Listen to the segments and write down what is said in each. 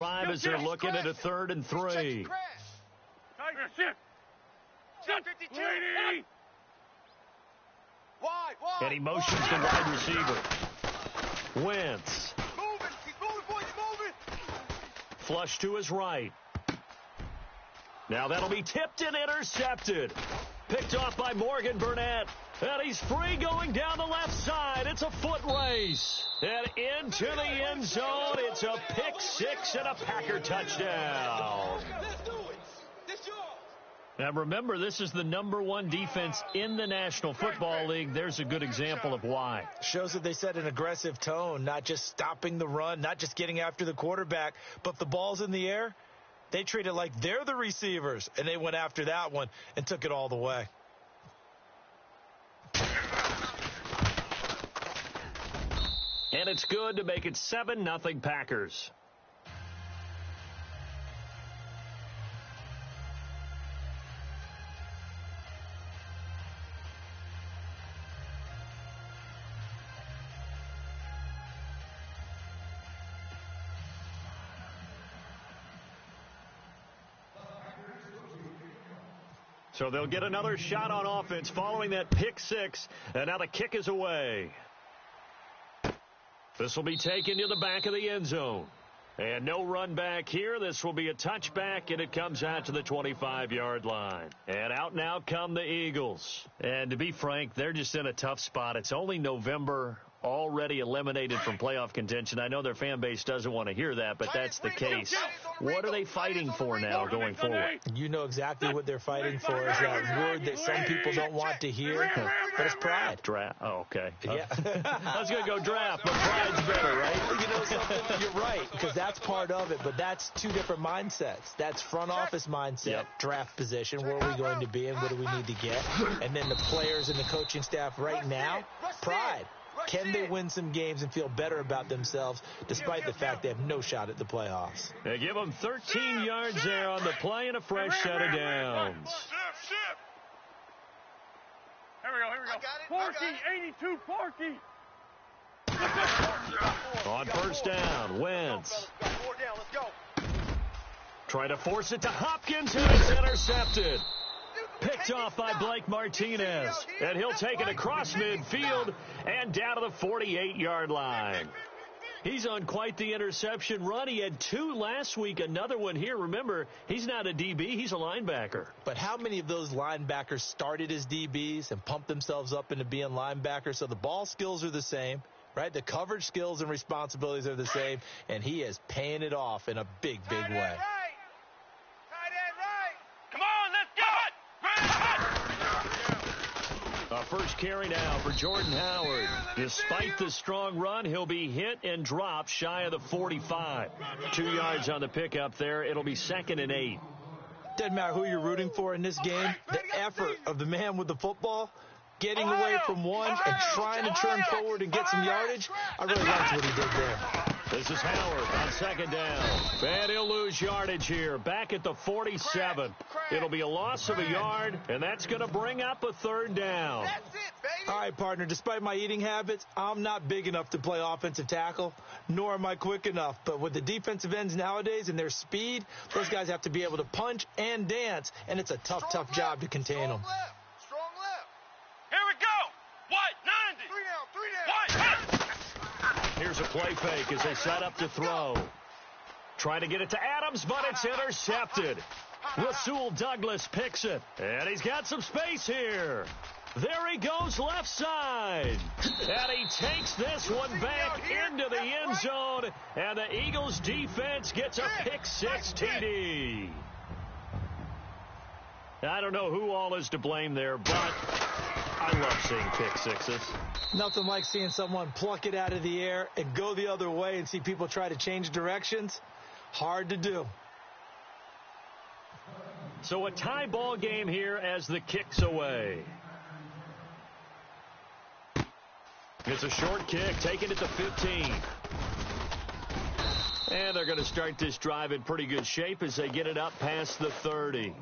Drive as they're looking at a 3rd and 3. And he motions the wide receiver. Wentz. Flush to his right. Now that'll be tipped and intercepted. Picked off by Morgan Burnett. And he's free going down the left side. It's a foot race. And into the end zone. It's a pick six and a Packer touchdown. Now remember, this is the #1 defense in the National Football League. There's a good example of why. Shows that they set an aggressive tone, not just stopping the run, not just getting after the quarterback, but the ball's in the air. They treat it like they're the receivers, and they went after that one and took it all the way. And it's good to make it 7-0 Packers. So they'll get another shot on offense following that pick six, and now the kick is away. This will be taken to the back of the end zone. And no run back here. This will be a touchback, and it comes out to the 25-yard line. And out now come the Eagles. And to be frank, they're just in a tough spot. It's only November, already eliminated from playoff contention. I know their fan base doesn't want to hear that, but that's the case. What are they fighting for now going forward? You know exactly what they're fighting for is that word that some people don't want to hear, but it's pride. Draft. Oh, okay. Yeah. I was going to go draft, but pride's better, right? You know something? You're right, because that's part of it, but that's two different mindsets. That's front office mindset, draft position, where are we going to be and what do we need to get? And then the players and the coaching staff right now, pride. Can they win some games and feel better about themselves despite the fact they have no shot at the playoffs? They give them 13 yards there on the play and a fresh set of downs. Here we go. Porky, 82, Porky. On first down, Wentz. Try to force it to Hopkins, and it's intercepted. Picked off by Blake Martinez. And he'll take it across midfield and down to the 48-yard line. He's on quite the interception run. He had 2 last week, another one here. Remember, he's not a DB, he's a linebacker. But how many of those linebackers started as DBs and pumped themselves up into being linebackers? So the ball skills are the same, right? The coverage skills and responsibilities are the same, and he is paying it off in a big, big way. First carry now for Jordan Howard. Despite the strong run, he'll be hit and dropped shy of the 45. 2 yards on the pickup there. It'll be 2nd and 8. Doesn't matter who you're rooting for in this game. The effort of the man with the football, getting away from one and trying to turn forward and get some yardage, I really liked what he did there. This is Howard on 2nd down. And he'll lose yardage here. Back at the 47. It'll be a loss of a yard, and that's going to bring up a 3rd down. That's it, baby. All right, partner, despite my eating habits, I'm not big enough to play offensive tackle, nor am I quick enough. But with the defensive ends nowadays and their speed, those guys have to be able to punch and dance, and it's a tough job to contain them. Strong left. Here we go. What? 90. 3 down. What? Here's a play fake as they set up to throw. Trying to get it to Adams, but it's intercepted. Rasul Douglas picks it, and he's got some space here. There he goes left side, and he takes this one back into the end zone, and the Eagles defense gets a pick six TD. I don't know who all is to blame there, but I love seeing pick sixes. Nothing like seeing someone pluck it out of the air and go the other way and see people try to change directions. Hard to do. So a tie ball game here as the kick's away. It's a short kick, taking it to 15. And they're going to start this drive in pretty good shape as they get it up past the 30.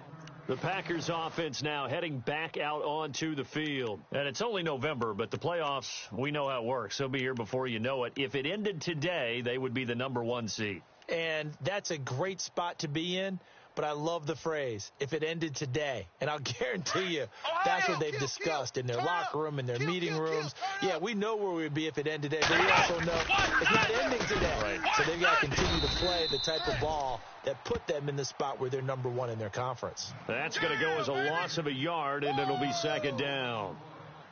The Packers offense now heading back out onto the field. And it's only November, but the playoffs, we know how it works. They'll be here before you know it. If it ended today, they would be the #1 seed. And that's a great spot to be in. But I love the phrase, if it ended today. And I'll guarantee you, that's what they've discussed in their locker room, in their meeting rooms. Yeah, we know where we'd be if it ended today, but we also know it's not ending today. So they've got to continue to play the type of ball that put them in the spot where they're number one in their conference. That's going to go as a loss of a yard, and it'll be second down.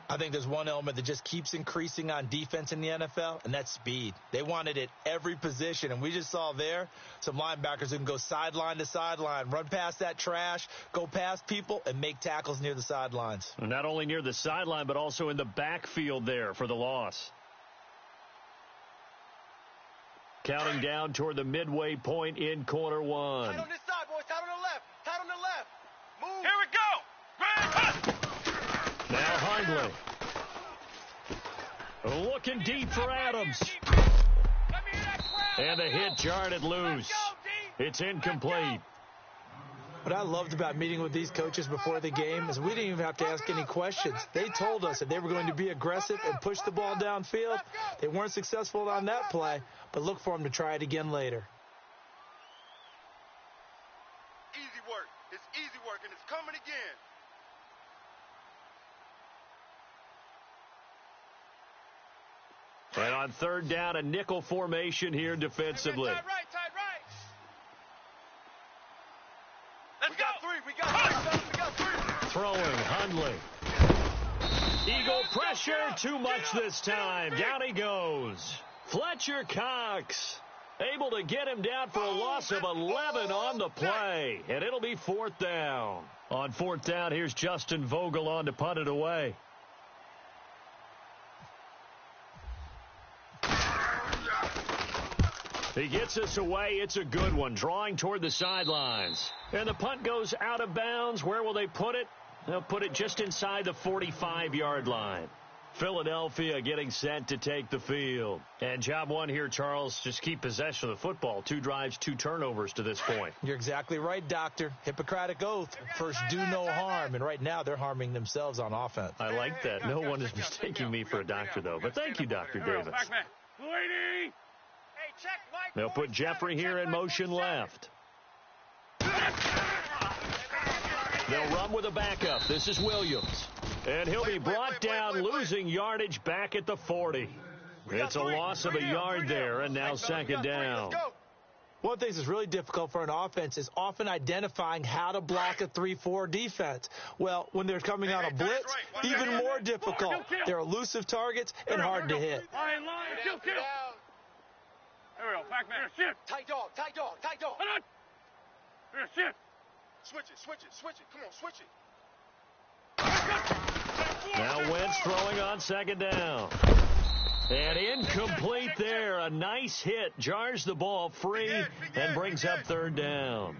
I think there's one element that just keeps increasing on defense in the NFL, and that's speed. They want it at every position, and we just saw there some linebackers who can go sideline to sideline, run past that trash, go past people, and make tackles near the sidelines. Not only near the sideline, but also in the backfield there for the loss. Counting down toward the midway point in quarter one. Tight on this side, boys. Tight on the left. Tight on the left. Move. Here we go. Grand cut. Now Hundley. Looking deep for Adams. And the hit jarred it loose. It's incomplete. What I loved about meeting with these coaches before the game is we didn't even have to ask any questions. They told us that they were going to be aggressive and push the ball downfield. They weren't successful on that play, but look for them to try it again later. Easy work. It's easy work, and it's coming again. And on third down, a nickel formation here defensively. Tight right, tight right. Let's go. We got three. Throwing, Hundley. Eagle pressure, too much this time. Down he goes. Fletcher Cox able to get him down for a loss of 11 on the play. And it'll be fourth down. On fourth down, here's Justin Vogel on to punt it away. He gets us away. It's a good one. Drawing toward the sidelines. And the punt goes out of bounds. Where will they put it? They'll put it just inside the 45-yard line. Philadelphia getting set to take the field. And job one here, Charles, just keep possession of the football. 2 drives, 2 turnovers to this point. You're exactly right, Doctor. Hippocratic oath. First, do no harm. And right now, they're harming themselves on offense. I like that. No one is mistaking me for a doctor, though. But thank you, Dr. Davis. They'll put Jeffrey here in motion left. They'll run with a backup. This is Williams. And he'll be brought down, losing yardage back at the 40. It's a loss of a yard there, and now second down. One of the things that's really difficult for an offense is often identifying how to block a 3-4 defense. Well, when they're coming on a blitz, even more difficult. They're elusive targets and hard to hit. There we go, back man. Shift. Tight dog. Hold on. Here, shift. Switch it. Come on, switch it. Now Wentz throwing on second down. And incomplete there. A nice hit. Jars the ball free and brings up third down.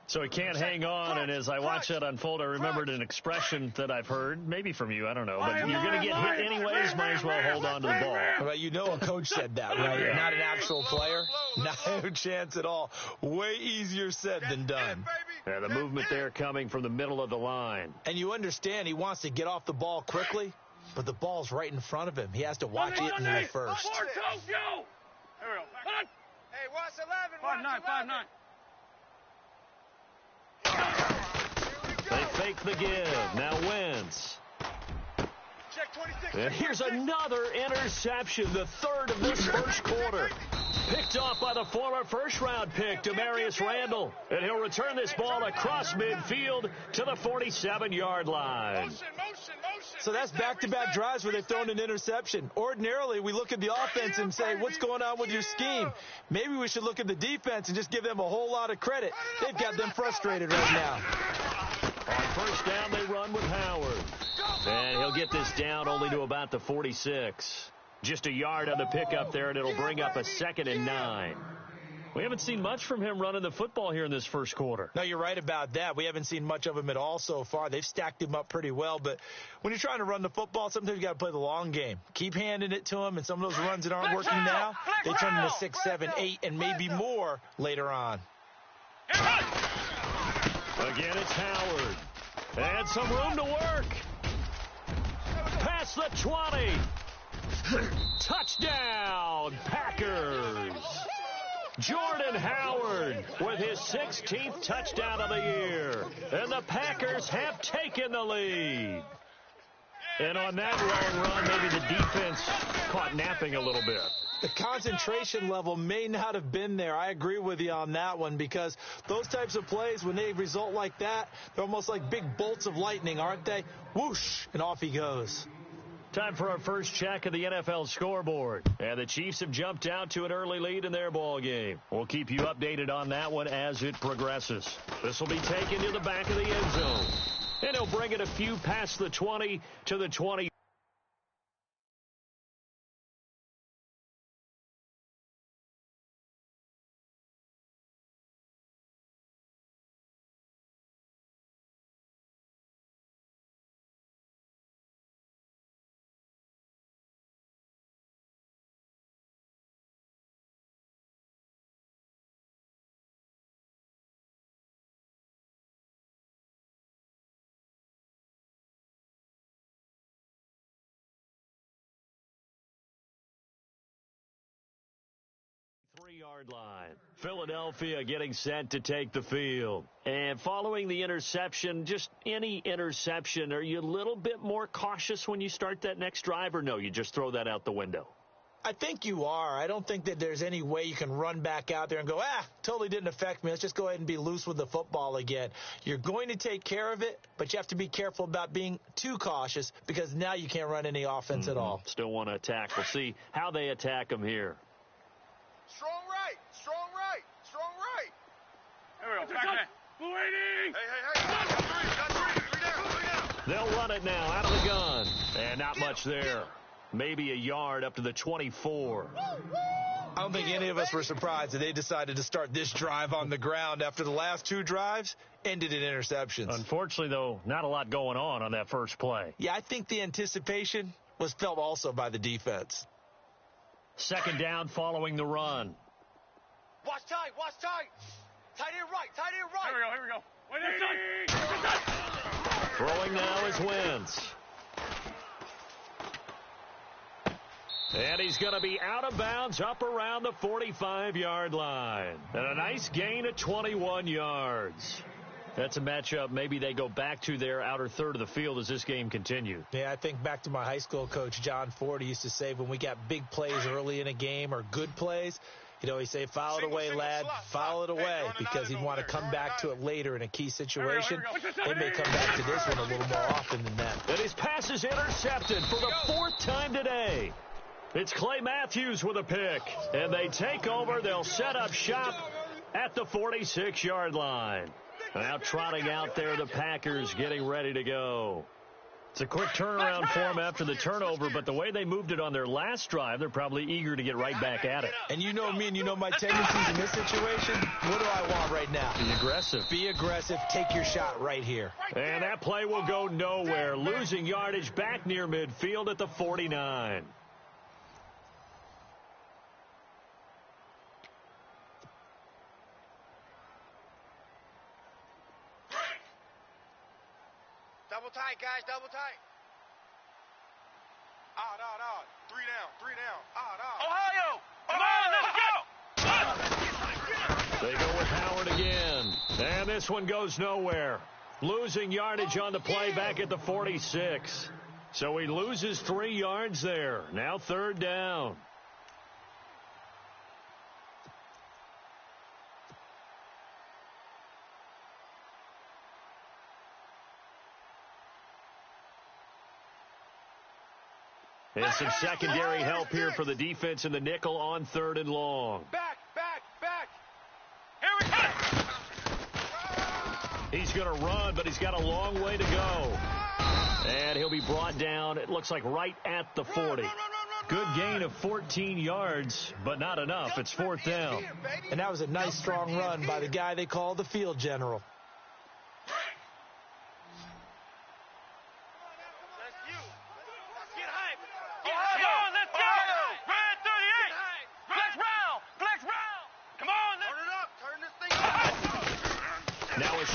So he can't hang on, and as I watch that unfold, I remembered an expression that I've heard, maybe from you, I don't know, but you're going to get hit anyways, might as well hold on to the ball. Well, you know a coach said that, right? Yeah. Not an actual player. No chance at all. Way easier said than done. Yeah, the movement there coming from the middle of the line. And you understand he wants to get off the ball quickly, but the ball's right in front of him. He has to watch it and move first. Hey, watch 11. 5-9. They fake the give. Now Wentz. Check 26. And here's another interception, the third of this first quarter. Picked off by the former first-round pick, Demarius Randall. And he'll return this ball across midfield to the 47-yard line. Motion. So that's back-to-back drives where they've thrown an interception. Ordinarily, we look at the offense and say, what's going on with your scheme? Maybe we should look at the defense and just give them a whole lot of credit. They've got them frustrated right now. On first down, they run with Howard. And he'll get this down only to about the 46. Just a yard on the pickup there, and it'll bring up a 2nd and 9. We haven't seen much from him running the football here in this first quarter. No, you're right about that. We haven't seen much of him at all so far. They've stacked him up pretty well, but when you're trying to run the football, sometimes you got to play the long game. Keep handing it to him, and some of those runs that aren't working now, they turn into 6, 7, 8, and maybe more later on. Again, it's Howard. And some room to work. Past the 20. Touchdown, Packers. Jordan Howard with his 16th touchdown of the year. And the Packers have taken the lead. And on that long run, maybe the defense caught napping a little bit. The concentration level may not have been there. I agree with you on that one, because those types of plays, when they result like that, they're almost like big bolts of lightning, aren't they? Whoosh, and off he goes. Time for our first check of the NFL scoreboard. And the Chiefs have jumped out to an early lead in their ball game. We'll keep you updated on that one as it progresses. This will be taken to the back of the end zone. And he'll bring it a few past the 20 to the 20. Three-yard line. Philadelphia getting set to take the field. And following the interception, just any interception, are you a little bit more cautious when you start that next drive, or no, you just throw that out the window? I think you are. I don't think that there's any way you can run back out there and go, totally didn't affect me. Let's just go ahead and be loose with the football again. You're going to take care of it, but you have to be careful about being too cautious, because now you can't run any offense at all. Still want to attack. We'll see how they attack them here. Strong right, strong right, strong right. There we go, back man. Waiting. Hey. Got three down. They'll run it now out of the gun. And not much there. Maybe a yard up to the 24. I don't think any of us were surprised that they decided to start this drive on the ground after the last two drives ended in interceptions. Unfortunately, though, not a lot going on that first play. Yeah, I think the anticipation was felt also by the defense. Second down following the run. Watch tight. Tight end right. Here we go. Wait, Throwing now is Wentz. And he's going to be out of bounds up around the 45-yard line. And a nice gain of 21 yards. That's a matchup maybe they go back to their outer third of the field as this game continues. Yeah, I think back to my high school coach, John Ford. He used to say when we got big plays early in a game or good plays, he'd say, foul it away, lad, foul it away, because he'd want to come back to it later in a key situation. They may come back to this one a little more often than that. And his pass is intercepted for the fourth time today. It's Clay Matthews with a pick. And they take over. They'll set up shop at the 46-yard line. Now trotting out there, the Packers getting ready to go. It's a quick turnaround for them after the turnover, but the way they moved it on their last drive, they're probably eager to get right back at it. And you know me and you know my tendencies in this situation. What do I want right now? Be aggressive. Be aggressive. Take your shot right here. And that play will go nowhere. Losing yardage back near midfield at the 49. Double tight, guys, double tight. Odd. Three down. Odd. Ohio! Come on, let's go! They go with Howard again. And this one goes nowhere. Losing yardage on the play back at the 46. So he loses 3 yards there. Now third down. And some secondary help here for the defense in the nickel on third and long. Back. Here we go! He's going to run, but he's got a long way to go. And he'll be brought down, it looks like, right at the 40. Good gain of 14 yards, but not enough. It's fourth down. And that was a nice, strong run by the guy they call the field general.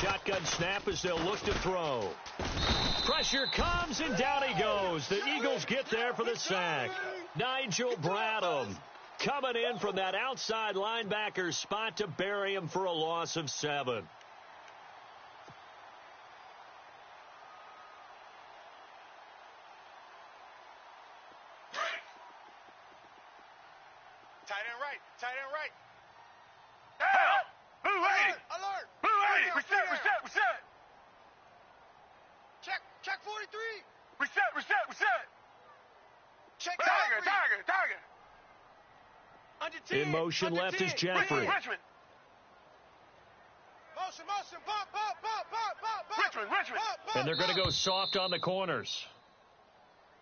Shotgun snap as they'll look to throw. Pressure comes, and down he goes. The Eagles get there for the sack. Nigel Bradham coming in from that outside linebacker spot to bury him for a loss of 7. Tight end right. Tight end right. Down. Blue 80. Alert. Blue 80. Reset. Check 43. Reset. Check Tiger. Under 10. In motion under left 10. is Jeffrey. Richmond. Motion. Bump. Richmond. And they're going to go soft on the corners.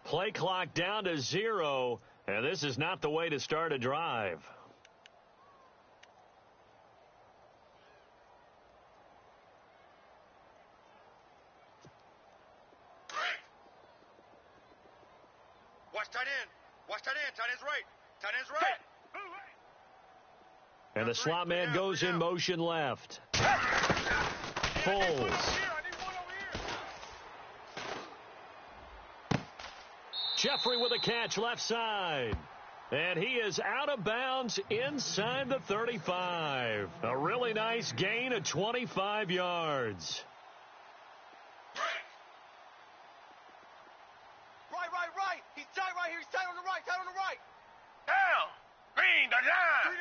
Play clock down to 0, and this is not the way to start a drive. Watch tight end. Tight end's right. And the slot man goes in motion left. Foles. Jeffrey with a catch left side. And he is out of bounds inside the 35. A really nice gain of 25 yards. Right. He's tight right here. He's tight on the right. Down. Green, the line.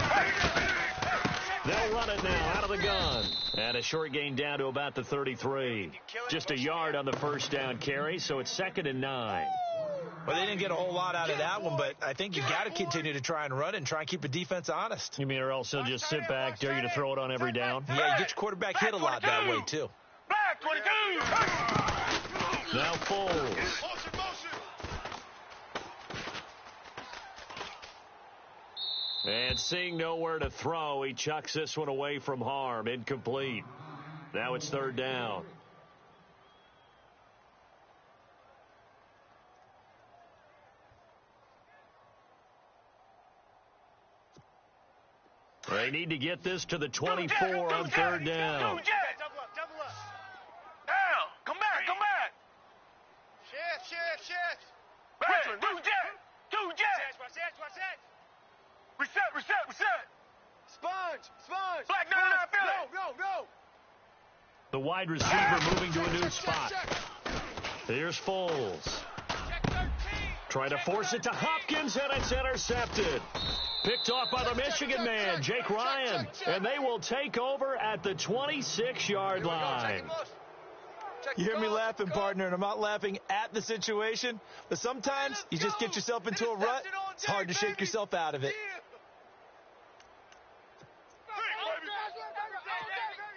They'll run it now out of the gun. And a short gain down to about the 33. Just a yard on the first down carry, so it's 2nd and 9. Well, they didn't get a whole lot out of that one, but I think you got to continue to try and run it and try and keep the defense honest. You mean or else he'll just sit back, dare you to throw it on every down? Yeah, you get your quarterback hit a lot that way, too. Black 22. Now Foles. Motion. And seeing nowhere to throw, he chucks this one away from harm. Incomplete. Now it's 3rd down. They need to get this to the 24 on 3rd down. Double up. Down. Come back. Shit. Richmond. Two jet. Watch that. Reset. Sponge. Black 99 Philly. No. The wide receiver moving to a new spot. Here's Foles. Check 13. Trying to force it to Hopkins, and it's intercepted. Picked off by the Michigan man, Jake Ryan. And they will take over at the 26-yard line. You hear me laughing, partner, and I'm not laughing at the situation, but sometimes you just get yourself into a rut. It's hard to shake yourself out of it.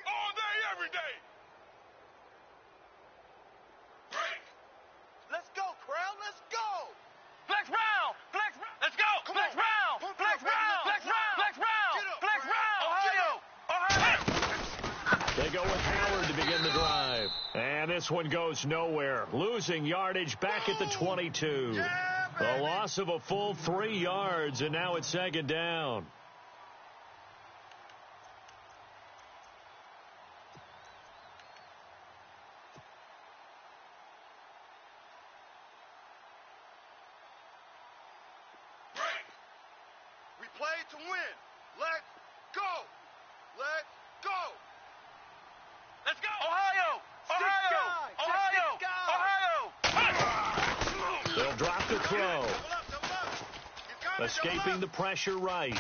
All day, every day. Let's go, crowd. Let's go. Flex round. Let's go. Flex round. Ohio. They go with Howard to begin the drive. And this one goes nowhere. Losing yardage back at the 22. A loss of a full 3 yards, and now it's 2nd down. We play to win. Let's go. Let's go. Ohio. They'll drop the throw. Escaping the pressure right.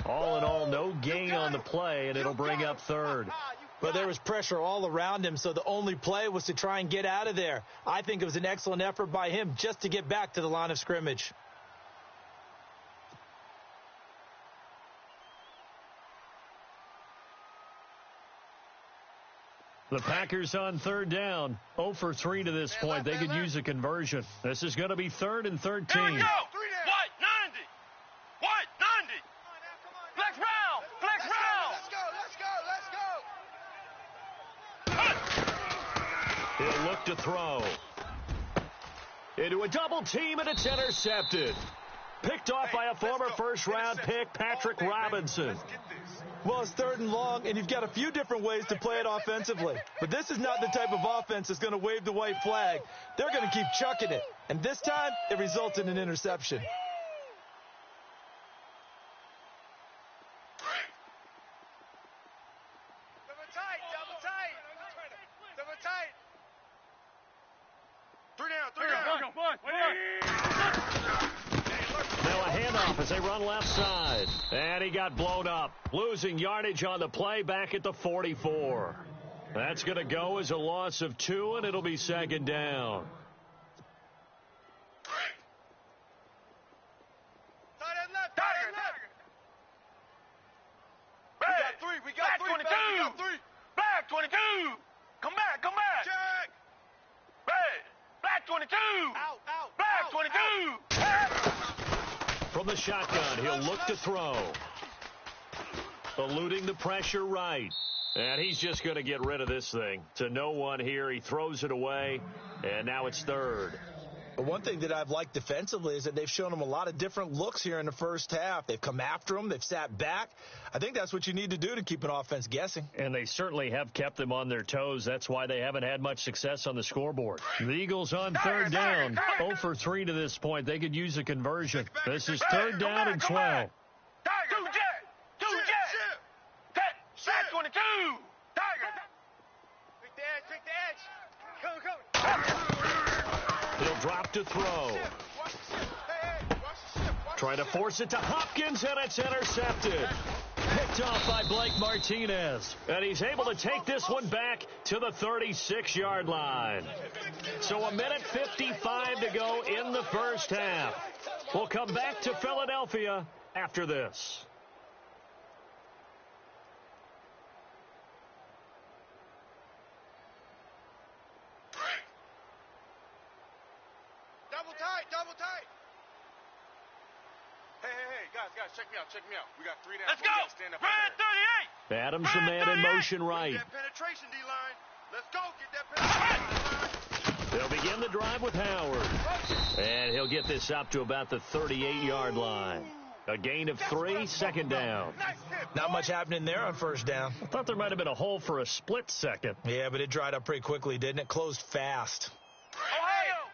All in all, no gain on the play, and it'll bring up 3rd. But there was pressure all around him, so the only play was to try and get out of there. I think it was an excellent effort by him just to get back to the line of scrimmage. The Packers on 3rd down. 0 for 3 to this point. They could use a conversion. This is going to be 3rd and 13. Here we go. What? 90. Flex round. He'll look to throw. Into a double team, and it's intercepted. Picked off by a former first-round pick, Patrick Robinson. Well, it's 3rd and long, and you've got a few different ways to play it offensively. But this is not the type of offense that's going to wave the white flag. They're going to keep chucking it. And this time, it results in an interception. Now a handoff as they run left side. And he got blown up. Losing yardage on the play back at the 44. That's going to go as a loss of 2, and it'll be 2nd down. We got 3. Black 22. Come back. Check. Black 22. Out. Black 22. From the shotgun, he'll look to throw. Eluding the pressure right. And he's just going to get rid of this thing. To no one here. He throws it away, and now it's 3rd. But one thing that I've liked defensively is that they've shown him a lot of different looks here in the first half. They've come after him. They've sat back. I think that's what you need to do to keep an offense guessing. And they certainly have kept them on their toes. That's why they haven't had much success on the scoreboard. The Eagles on 3rd down. 0 for 3 to this point. They could use a conversion. This is 3rd down and 12. Two jet. Black 22. Tiger. Take the edge. Come. He'll drop to throw. Trying to force it to Hopkins, and it's intercepted. Picked off by Blake Martinez. And he's able to take this one back to the 36-yard line. So 1:55 to go in the first half. We'll come back to Philadelphia after this. Double tight. Hey, guys, check me out. We got 3 down. Let's go. Stand up. Red 38. Adams the man in motion right. That penetration, D-line. Let's go. Get that penetration. They'll begin the drive with Howard. And he'll get this up to about the 38-yard line. A gain of 3, 2nd down. Not much happening there on 1st down. I thought there might have been a hole for a split second. Yeah, but it dried up pretty quickly, didn't it? Closed fast. Ohio.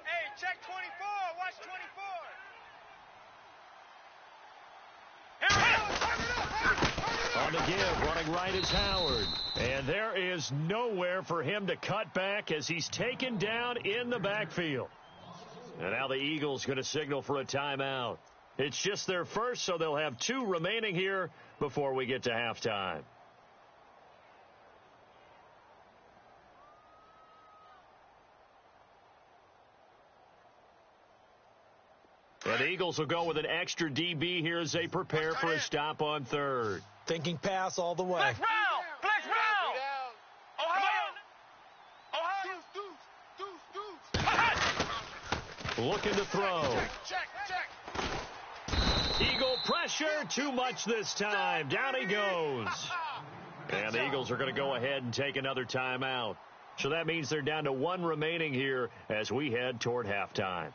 Hey, check 24. Watch 24. On the give, running right is Howard. And there is nowhere for him to cut back as he's taken down in the backfield. And now the Eagles going to signal for a timeout. It's just their first, so they'll have 2 remaining here before we get to halftime. And the Eagles will go with an extra DB here as they prepare for a stop on 3rd. Thinking pass all the way. Flex round. Ohio. Looking to throw. Check. Eagle pressure, too much this time. Down he goes. And the Eagles are going to go ahead and take another timeout. So that means they're down to 1 remaining here as we head toward halftime.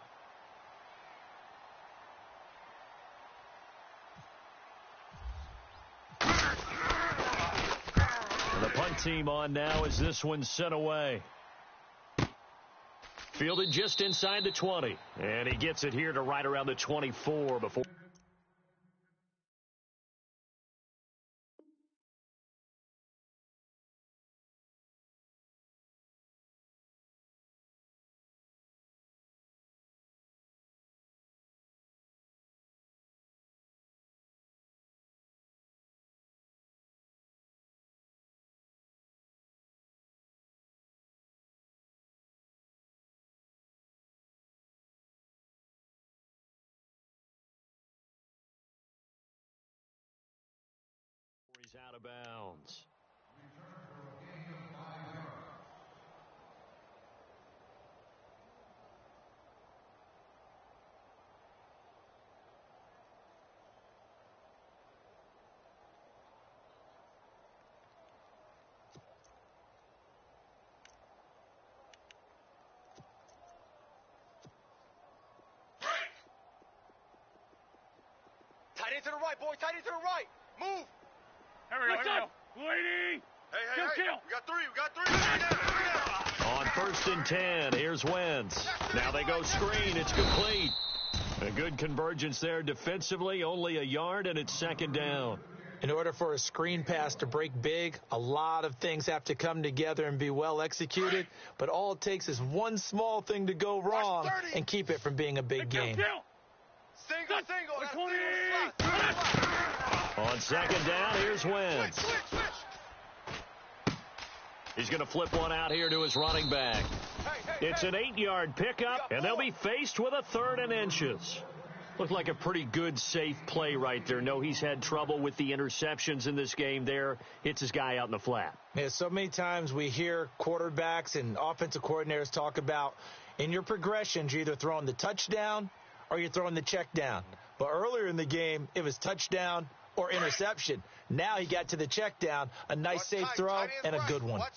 And the punt team on now as this one's sent away. Fielded just inside the 20. And he gets it here to right around the 24 before. He's out of bounds. Tight into the right, boy. Tight into the right. Move. Here we go. Waiting. Hey. We got three. On 1st and 10, here's Wentz. Now they go screen. It's complete. A good convergence there defensively. Only a yard, and it's 2nd down. In order for a screen pass to break big, a lot of things have to come together and be well executed. But all it takes is one small thing to go wrong and keep it from being a big game. Single. On 2nd down, here's Wentz. Switch. He's going to flip one out here to his running back. It's an 8-yard pickup, and they'll be faced with a 3rd and inches. Looked like a pretty good, safe play right there. No, he's had trouble with the interceptions in this game there. Hits his guy out in the flat. Yeah, so many times we hear quarterbacks and offensive coordinators talk about in your progressions, you're either throwing the touchdown or you're throwing the check down. But earlier in the game, it was touchdown or interception. Now he got to the check down, a nice safe throw, and a good one. Here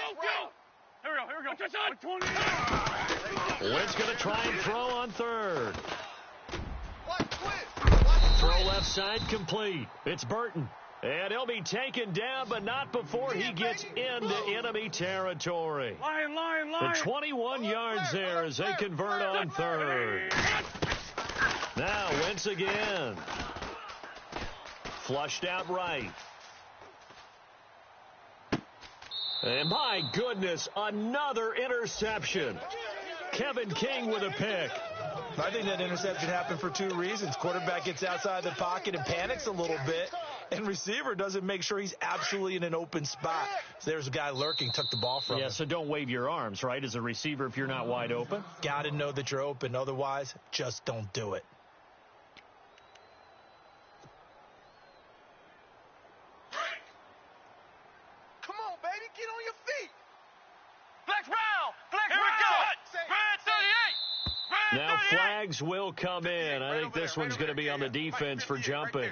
we go. Wentz going to try and throw on 3rd. Throw left side complete. It's Burton. And he'll be taken down, but not before he gets into enemy territory. Line. The 21 yards there as they convert on 3rd. Now Wentz again. Flushed out right. And my goodness, another interception. Kevin King with a pick. I think that interception happened for 2 reasons. Quarterback gets outside the pocket and panics a little bit, and receiver doesn't make sure he's absolutely in an open spot. So there's a guy lurking, took the ball from him. Yeah, so don't wave your arms, right, as a receiver if you're not wide open. Got to know that you're open. Otherwise, just don't do it. Come on, baby. Get on your feet. Flex round. Here we go. Red 38. Now flags will come in. I think this one's going to be on the defense for jumping.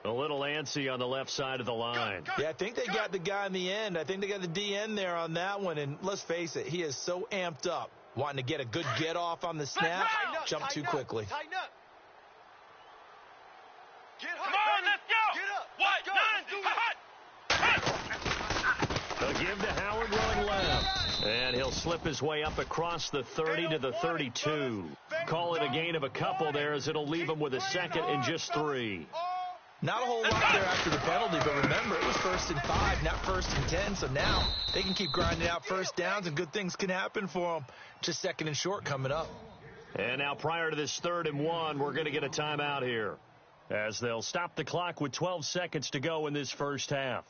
A little antsy on the left side of the line. Yeah, I think they got the guy in the end. I think they got the DN there on that one. And let's face it, he is so amped up, wanting to get a good get off on the snap, jump too quickly. Tighten up. Get Come on, let's go. Get up. What? They'll give to Howard running left. And he'll slip his way up across the 30 to the 32. Call it a gain of a couple there as it'll leave him with a 2nd and just 3. Not a whole lot there after the penalty, but remember, it was 1st and 5, not 1st and 10. So now they can keep grinding out first downs, and good things can happen for them. Just 2nd and short coming up. And now prior to this 3rd and 1, we're going to get a timeout here, as they'll stop the clock with 12 seconds to go in this first half.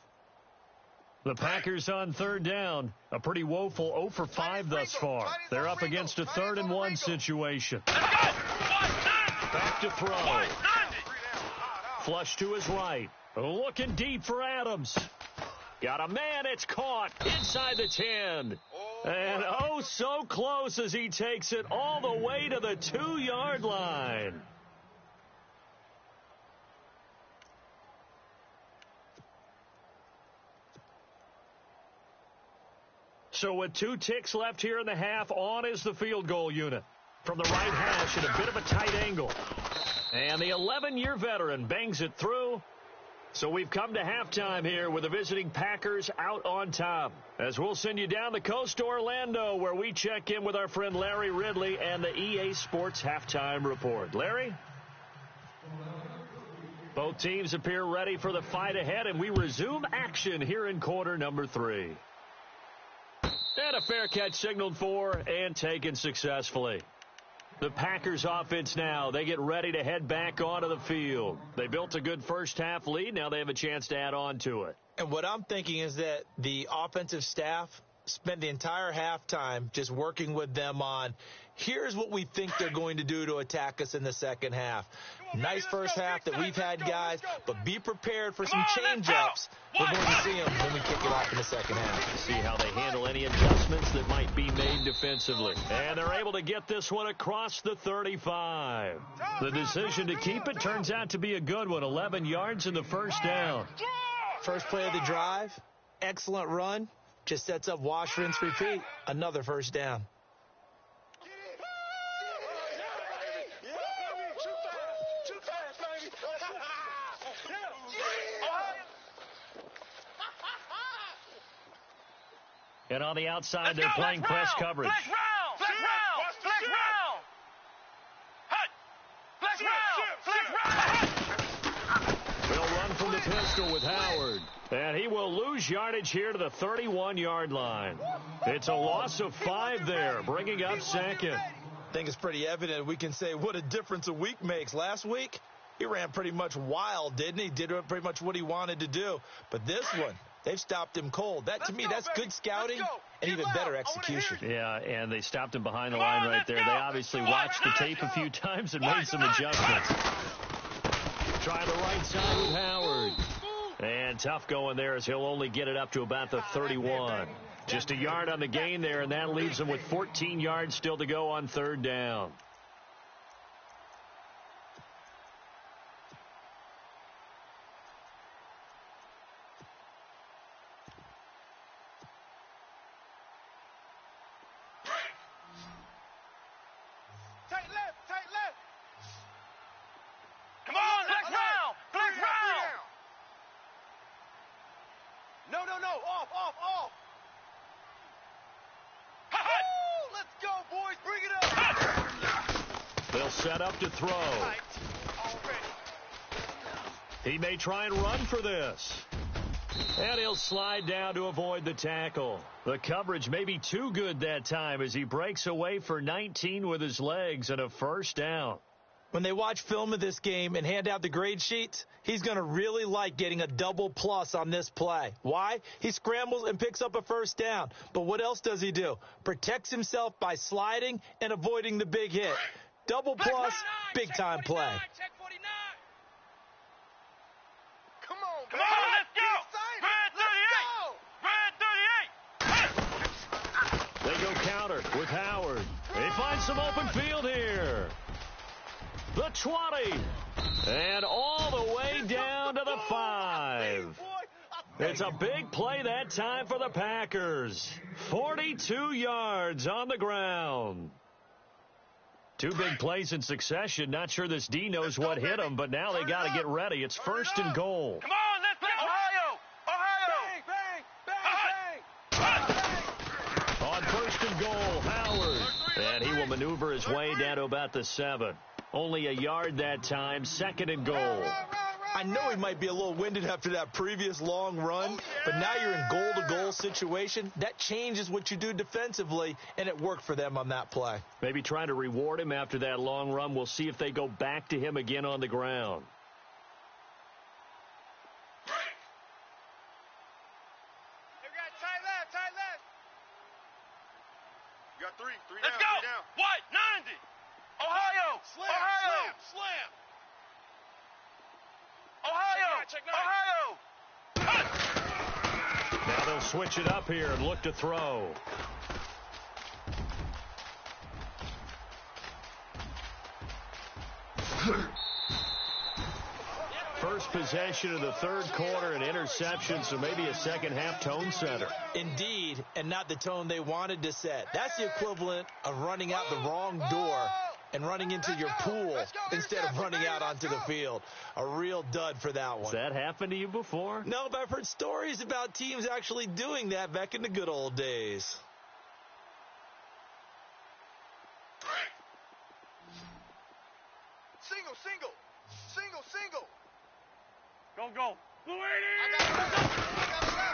The Packers on 3rd down, a pretty woeful 0 for 5 thus far. They're up against a 3rd and 1 situation. Back to throw. Flush to his right. Looking deep for Adams. Got a man. It's caught inside the 10. And oh, so close as he takes it all the way to the 2-yard line. So with 2 ticks left here in the half, on is the field goal unit. From the right hash at a bit of a tight angle. And the 11-year veteran bangs it through. So we've come to halftime here with the visiting Packers out on top. As we'll send you down the coast to Orlando, where we check in with our friend Larry Ridley and the EA Sports Halftime Report. Larry? Both teams appear ready for the fight ahead, and we resume action here in quarter number 3. And a fair catch signaled for and taken successfully. The Packers offense now, they get ready to head back onto the field. They built a good first half lead. Now they have a chance to add on to it. And what I'm thinking is that the offensive staff spent the entire halftime just working with them on, here's what we think they're going to do to attack us in the second half. Nice first half that we've had, guys, but be prepared for some change-ups. We're going to see them when we kick it off in the second half. See how they handle any adjustments that might be made defensively. And they're able to get this one across the 35. The decision to keep it turns out to be a good one. 11 yards in the first down. First play of the drive, excellent run. Just sets up wash, rinse, repeat. Another first down. And on the outside, Let's they're go, playing press coverage. Flex round! Flex round! Flex round! Hut! Flex round! Flex round! They'll run from the pistol with Howard. And he will lose yardage here to the 31-yard line. It's a loss of 5 there, bringing up second. I think it's pretty evident we can say what a difference a week makes. Last week, he ran pretty much wild, didn't he? Did pretty much what he wanted to do. But this one, they've stopped him cold. That, to me, that's good scouting and even better execution. Yeah, and they stopped him behind the line right there. They obviously watched the tape a few times and made some adjustments. Try the right side with Howard. And tough going there as he'll only get it up to about the 31. Just a yard on the gain there, and that leaves him with 14 yards still to go on third down. Tight left. Come on, flex round! Flex round! No, off. Hut! Let's go, boys, bring it up. They'll set up to throw. Tight already. He may try and run for this. And he'll slide down to avoid the tackle. The coverage may be too good that time as he breaks away for 19 with his legs and a first down. When they watch film of this game and hand out the grade sheets, he's going to really like getting a double plus on this play. Why? He scrambles and picks up a first down. But what else does he do? Protects himself by sliding and avoiding the big hit. Double plus, big-time play. Come on, Come on, let's go! Red 38! They go counter with Howard. They find some open field here. The 20. And all the way down to the 5. It's a big play that time for the Packers. 42 yards on the ground. Two big plays in succession. Not sure this D knows what hit him, but now they got to get ready. It's first and goal. Come on, let's go! Ohio! On first and goal, Howard. And he will maneuver his way down to about the 7. Only a yard that time, second and goal. I know he might be a little winded after that previous long run, but now you're in goal-to-goal situation. That changes what you do defensively, and it worked for them on that play. Maybe trying to reward him after that long run. We'll see if they go back to him again on the ground. You got three Let's down, go! 3 down. White, 90! Ohio! Slam. Ohio! Check nine. Ohio! Now they'll switch it up here and look to throw. First possession of the third quarter, an interception, so maybe a second-half tone setter. Indeed, and not the tone they wanted to set. That's the equivalent of running out the wrong door and running into your pool instead of running out onto the field. A real dud for that one. Has that happened to you before? No, but I've heard stories about teams actually doing that back in the good old days. Single. Go.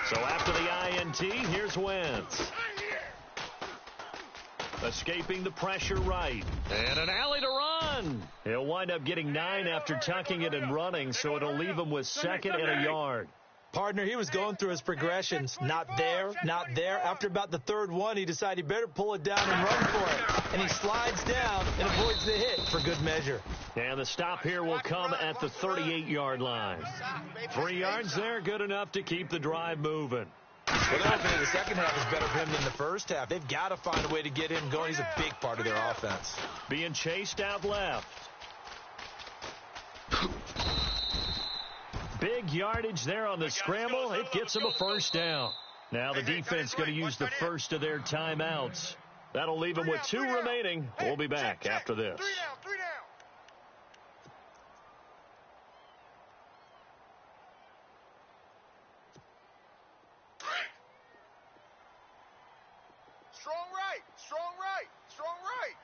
So after the INT, here's Wentz. Escaping the pressure right. And an alley to run. He'll wind up getting 9 after tucking it and running, so it'll leave him with second and a yard. Partner, he was going through his progressions. Not there. After about the third one, he decided he better pull it down and run for it. And he slides down and avoids the hit for good measure. And the stop here will come at the 38-yard line. 3 yards there, good enough to keep the drive moving. Well, the second half is better for him than the first half. They've got to find a way to get him going. He's a big part of their offense. Being chased out left. Big yardage there on the scramble. It gets him a first down. Now the defense going to use the first of their timeouts. That'll leave them with 2 remaining. We'll be back after this. 3 down. right. Strong right. Strong right.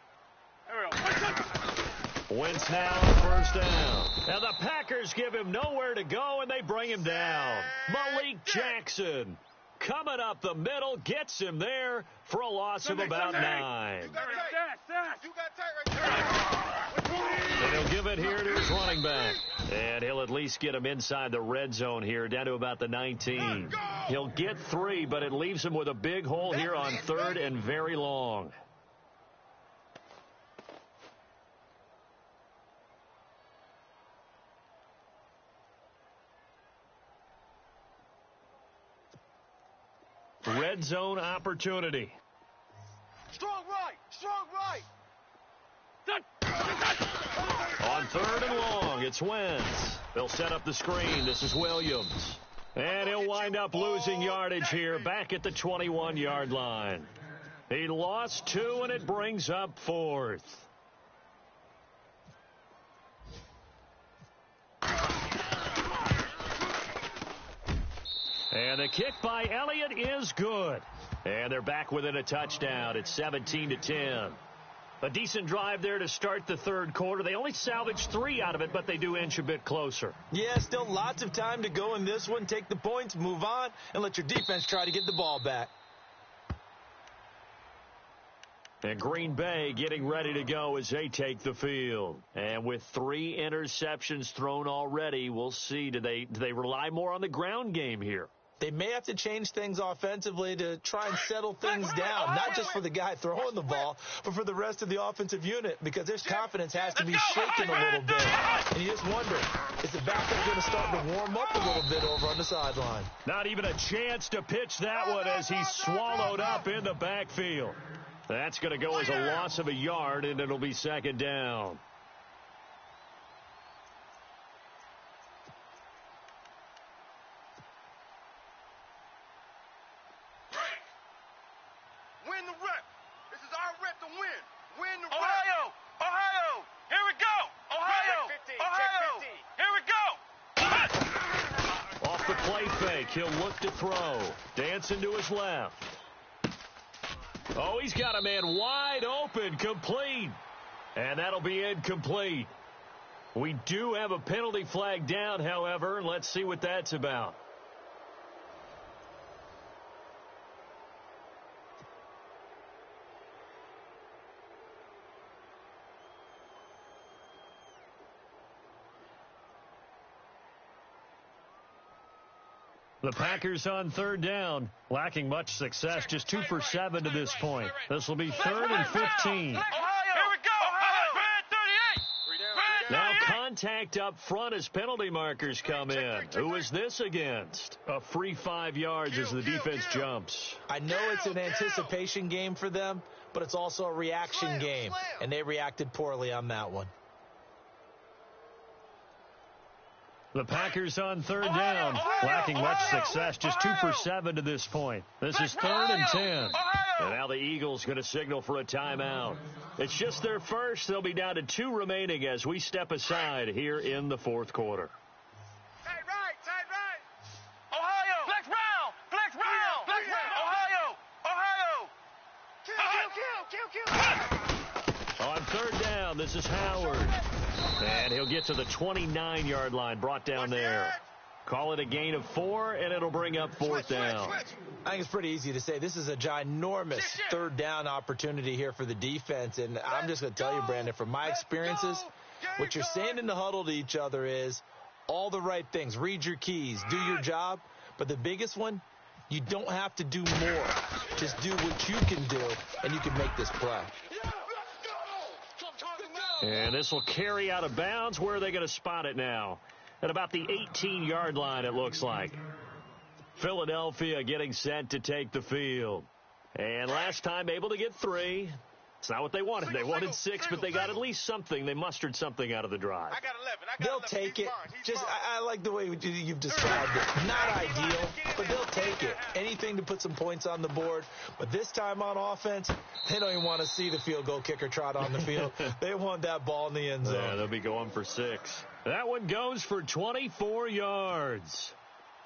There we go. Wentz now on first down. Now the Packers give him nowhere to go, and they bring him down. Malik Jackson coming up the middle, gets him there for a loss of about 9. You got tight right there. And he'll give it here to his running back. And he'll at least get him inside the red zone here, down to about the 19. He'll get 3, but it leaves him with a big hole here on 3rd and very long. Red zone opportunity. Strong right. Strong right. On 3rd and long, it's Wentz. They'll set up the screen. This is Williams. And he'll wind up losing yardage here back at the 21-yard line. He lost 2, and it brings up 4th. And the kick by Elliott is good. And they're back within a touchdown. It's 17-10. A decent drive there to start the 3rd quarter. They only salvaged 3 out of it, but they do inch a bit closer. Yeah, still lots of time to go in this one. Take the points, move on, and let your defense try to get the ball back. And Green Bay getting ready to go as they take the field. And with 3 interceptions thrown already, we'll see. Do they rely more on the ground game here? They may have to change things offensively to try and settle things down, not just for the guy throwing the ball, but for the rest of the offensive unit, because their confidence has to be shaken a little bit. And you just wonder, is the backup going to start to warm up a little bit over on the sideline? Not even a chance to pitch that one as he's swallowed up in the backfield. That's going to go as a loss of a yard, and it'll be 2nd down. Win the rep. This is our rep to win. Win the Ohio! Ohio! Here we go! Ohio! Check 15. Ohio! Here we go! Off the play fake, he'll look to throw. Dancing to his left. Oh, he's got a man wide open, complete. And that'll be incomplete. We do have a penalty flag down, however. Let's see what that's about. The Packers on 3rd down, lacking much success, just 2 for 7 to this point. This will be 3rd and 15. Ohio! Here we go! Ohio! Red 38! Now contact up front as penalty markers come in. Who is this against? A free 5 yards as the defense jumps. I know it's an anticipation game for them, but it's also a reaction game, and they reacted poorly on that one. The Packers on 3rd down, lacking much success, just 2 for 7 to this point. This is 3rd and 10. And now the Eagles going to signal for a timeout. It's just their first. They'll be down to 2 remaining as we step aside here in the 4th quarter. Tight right. Tight right. Ohio! Flex round! Flex round! Flex round! Ohio! Ohio! Kill. On 3rd down, this is Howard. And he'll get to the 29-yard line, brought down there. Call it a gain of 4, and it'll bring up 4th down. I think it's pretty easy to say this is a ginormous 3rd down opportunity here for the defense. And I'm just going to tell you, Brandon, from my experiences, what you're saying in the huddle to each other is all the right things. Read your keys, do your job. But the biggest one, you don't have to do more. Just do what you can do, and you can make this play. And this will carry out of bounds. Where are they going to spot it now? At about the 18-yard line, it looks like. Philadelphia getting set to take the field. And last time able to get 3. It's not what they wanted. They wanted 6, but they got at least something. They mustered something out of the drive. I got 11. They'll take it. I like the way you've described it. Not ideal, but they'll take it. Anything to put some points on the board. But this time on offense, they don't even want to see the field goal kicker trot on the field. They want that ball in the end zone. Yeah, they'll be going for 6. That one goes for 24 yards.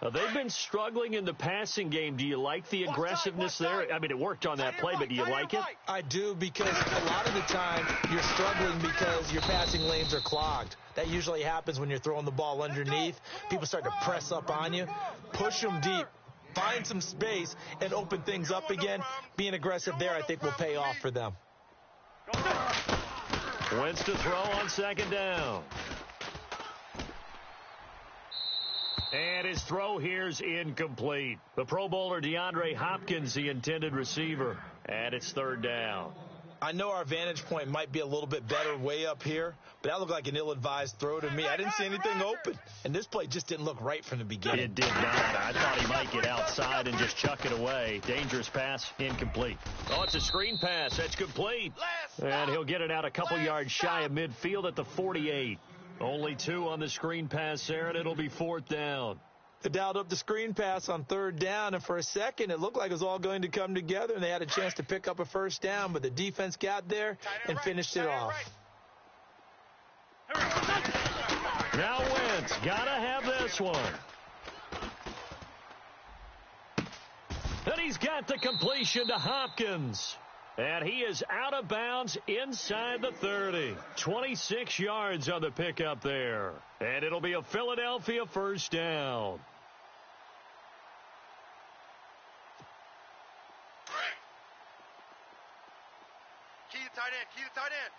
They've been struggling in the passing game. Do you like the aggressiveness there? I mean, it worked on that play, but do you like it? I do, because a lot of the time you're struggling because your passing lanes are clogged. That usually happens when you're throwing the ball underneath. People start to press up on you. Push them deep. Find some space and open things up again. Being aggressive there, I think, will pay off for them. Wentz to throw on second down. And his throw here's incomplete. The Pro Bowler DeAndre Hopkins, the intended receiver. And it's third down. I know our vantage point might be a little bit better way up here, but that looked like an ill-advised throw to me. I didn't see anything open, and this play just didn't look right from the beginning. It did not. I thought he might get outside and just chuck it away. Dangerous pass, incomplete. Oh, it's a screen pass. That's complete. And he'll get it out a couple yards shy of midfield at the 48. Only 2 on the screen pass there, and it'll be fourth down. They dialed up the screen pass on third down, and for a second it looked like it was all going to come together, and they had a chance to pick up a first down, but the defense got there and finished it off. Now Wentz, gotta have this one. And he's got the completion to Hopkins. And he is out of bounds inside the 30. 26 yards on the pickup there. And it'll be a Philadelphia first down. Key to tight end. Key to tight end.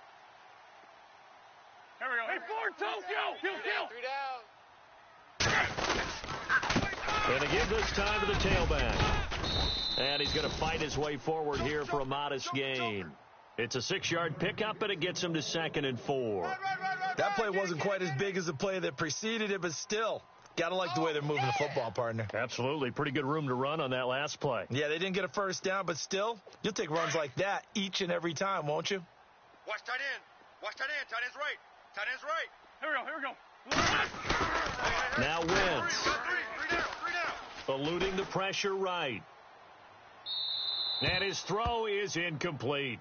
Here we go. Hey, Ford, kill. 3 down. And to give this time to the tailback. And he's going to fight his way forward here for a modest gain. It's a 6-yard pickup, and it gets him to 2nd and 4. That play wasn't quite as big as the play that preceded it, but still, got to like the way they're moving the football, partner. Absolutely. Pretty good room to run on that last play. Yeah, they didn't get a first down, but still, you'll take runs like that each and every time, won't you? Watch tight end. Watch tight end. Tight end's right. Tight end's right. Here we go. Now Wentz. 3 down. Eluding the pressure right. And his throw is incomplete.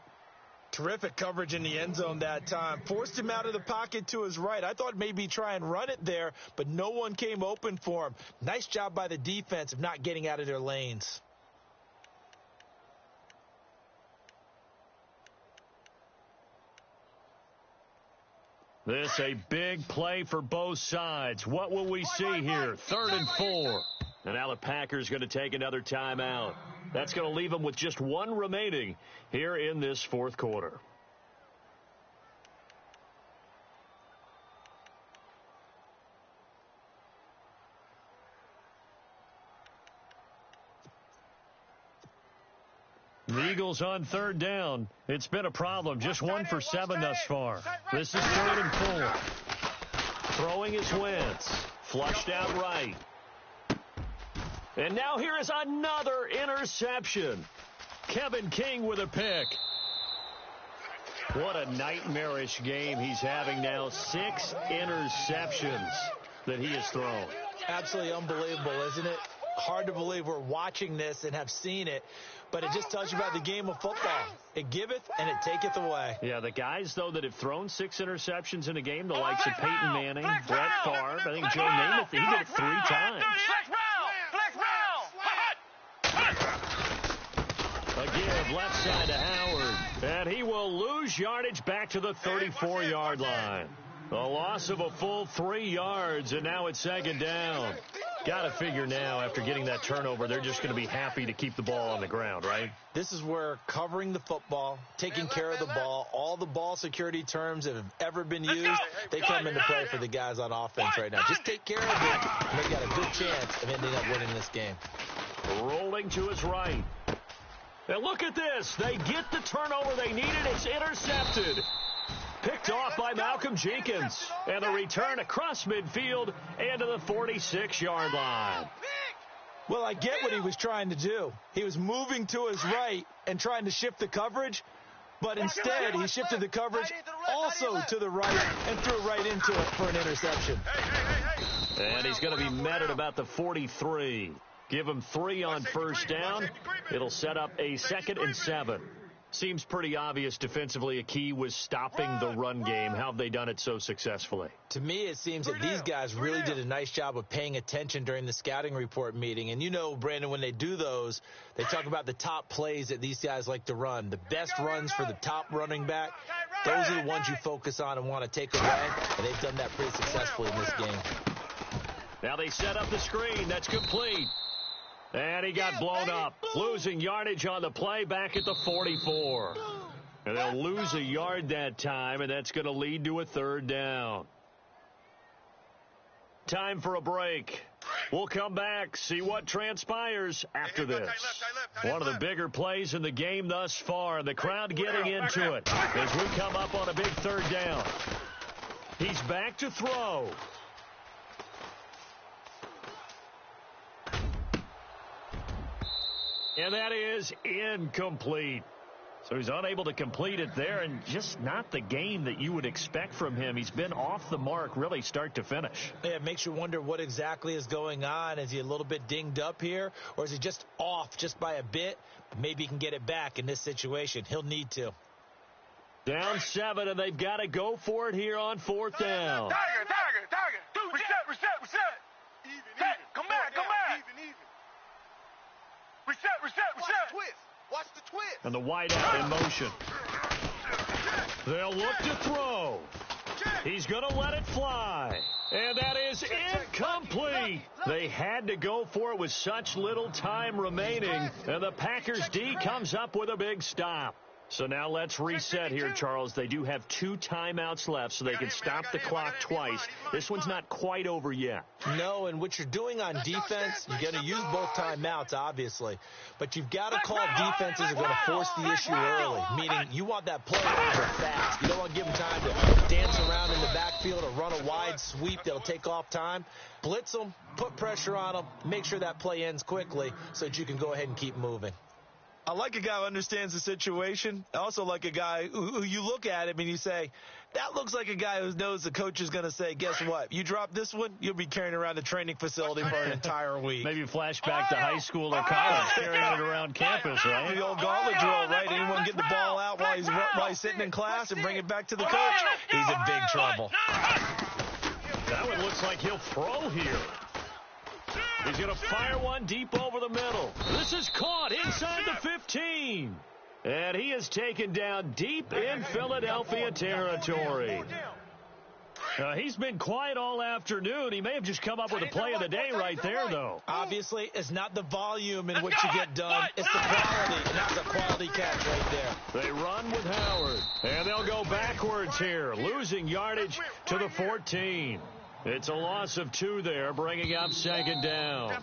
Terrific coverage in the end zone that time. Forced him out of the pocket to his right. I thought maybe try and run it there, but no one came open for him. Nice job by the defense of not getting out of their lanes. This a big play for both sides. What will we see here? 3rd and 4. And now the Packers going to take another timeout. That's going to leave them with just 1 remaining here in this fourth quarter. The Eagles on 3rd down. It's been a problem. Just 1 for 7 thus far. This is 3rd and 4. Throwing is Wentz. Flushed out right. And now here is another interception. Kevin King with a pick. What a nightmarish game he's having now. 6 interceptions that he has thrown. Absolutely unbelievable, isn't it? Hard to believe we're watching this and have seen it, but it just tells you about the game of football. It giveth and it taketh away. Yeah, the guys, though, that have thrown 6 interceptions in a game, the likes of Peyton Manning, Brett Favre, I think Joe Namath, he did it 3 times. A give left side to Howard, and he will lose yardage back to the 34-yard line. A loss of a full 3 yards, and now it's 2nd down. Got to figure now, after getting that turnover, they're just going to be happy to keep the ball on the ground, right? This is where covering the football, taking care of the ball, all the ball security terms that have ever been used, they come into play for the guys on offense right now. Just take care of it, and they've got a good chance of ending up winning this game. Rolling to his right. And look at this. They get the turnover they needed. It's intercepted. Picked off by Malcolm Jenkins. And the return across midfield and to the 46-yard line. Well, I get what he was trying to do. He was moving to his right and trying to shift the coverage, but instead he shifted the coverage also to the right and threw right into it for an interception. And he's going to be met at about the 43. Give him 3 on first down. It'll set up a 2nd and 7. Seems pretty obvious defensively a key was stopping the run game. How have they done it so successfully? To me, it seems that these guys really did a nice job of paying attention during the scouting report meeting. And you know, Brandon, when they do those, they talk about the top plays that these guys like to run. The best runs for the top running back, those are the ones you focus on and want to take away. And they've done that pretty successfully in this game. Now they set up the screen. That's complete. And he got blown up, losing yardage on the play back at the 44. And they'll lose a yard that time, and that's going to lead to a third down. Time for a break. We'll come back, see what transpires after this. One of the bigger plays in the game thus far, and the crowd getting into it as we come up on a big third down. He's back to throw. And that is incomplete. So he's unable to complete it there, and just not the game that you would expect from him. He's been off the mark really start to finish. Yeah, it makes you wonder what exactly is going on. Is he a little bit dinged up here, or is he just off just by a bit? Maybe he can get it back in this situation. He'll need to. Down 7, and they've got to go for it here on fourth down. Tiger. Reset. Even. Come back. Even. Reset. Watch the twist. And the wide out in motion. They'll look to throw. He's going to let it fly. And that is incomplete. They had to go for it with such little time remaining. And the Packers D comes up with a big stop. So now let's reset here, Charles. They do have 2 timeouts left, so they can stop the clock twice. This one's not quite over yet. No, and what you're doing on defense, you're going to use both timeouts, obviously. But you've got to call defenses are going to force the issue early, meaning you want that play over fast. You don't want to give them time to dance around in the backfield or run a wide sweep that'll take off time. Blitz them, put pressure on them, make sure that play ends quickly so that you can go ahead and keep moving. I like a guy who understands the situation. I also like a guy who you look at him and you say, that looks like a guy who knows the coach is going to say, guess what? You drop this one, you'll be carrying around the training facility for an entire week. Maybe flashback to high school or college, carrying it around campus, right? The old gauntlet drill, right? Anyone get the ball out while he's sitting in class and bring it back to the coach? He's in big trouble. That one looks like he'll throw here. He's going to fire one deep over the middle. This is caught inside the 15. And he is taken down deep in Philadelphia territory. He's been quiet all afternoon. He may have just come up with a play of the day right there, though. Obviously, it's not the volume in which you get done. It's the quality, and that's a quality catch right there. They run with Howard, and they'll go backwards here, losing yardage to the 14. It's a loss of 2 there, bringing up second down.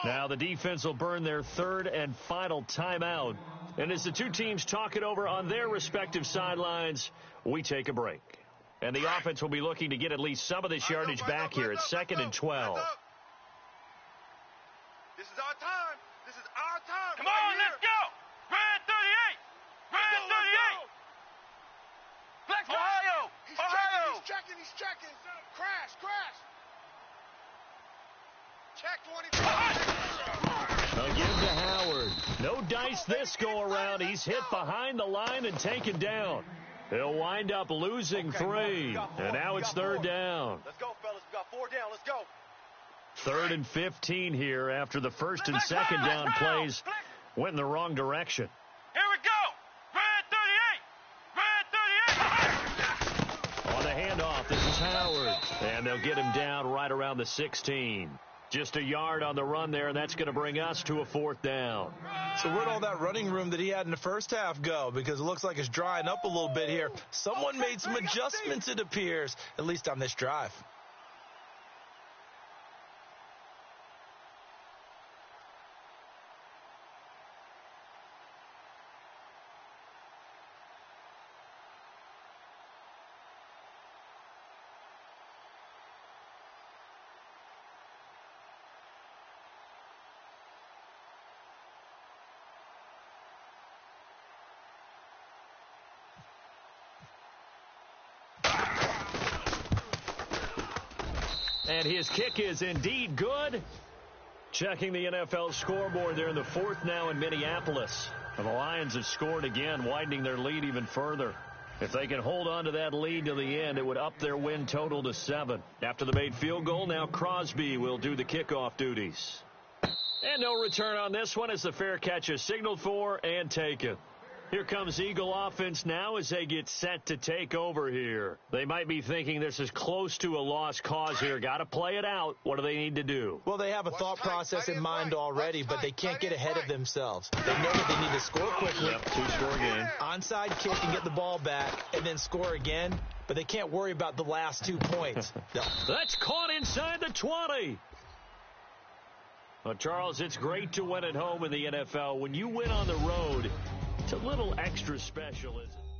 Now the defense will burn their third and final timeout. And as the 2 teams talk it over on their respective sidelines, we take a break. And the offense will be looking to get at least some of this yardage back here at 2nd and 12. This is our time. Come on, let's go. Red 38. Flex Ohio. He's checking. Crash. Check 24. They'll give to Howard. No dice this go around. He's hit behind the line and taken down. He'll wind up losing 3. And now it's third down. Let's go, fellas. We got 4 down. Let's go. 3rd and 15 here after the first and second down plays went in the wrong direction. Here we go. Red 38. On the handoff, this is Howard. And they'll get him down right around the 16. Just a yard on the run there, and that's going to bring us to a 4th down. So where'd all that running room that he had in the first half go? Because it looks like it's drying up a little bit here. Someone made some adjustments, it appears, at least on this drive. And his kick is indeed good. Checking the NFL scoreboard there in the fourth now in Minneapolis. And the Lions have scored again, widening their lead even further. If they can hold on to that lead to the end, it would up their win total to 7. After the made field goal, now Crosby will do the kickoff duties. And no return on this one as the fair catch is signaled for and taken. Here comes Eagle offense now as they get set to take over here. They might be thinking this is close to a lost cause here. Got to play it out. What do they need to do? Well, they have a thought process in mind already, but they can't get ahead of themselves. They know that they need to score quickly. Yep, two-score game. Onside kick and get the ball back and then score again, but they can't worry about the last 2 points. No. That's caught inside the 20. Well, Charles, it's great to win at home in the NFL. When you win on the road, it's a little extra special, isn't it?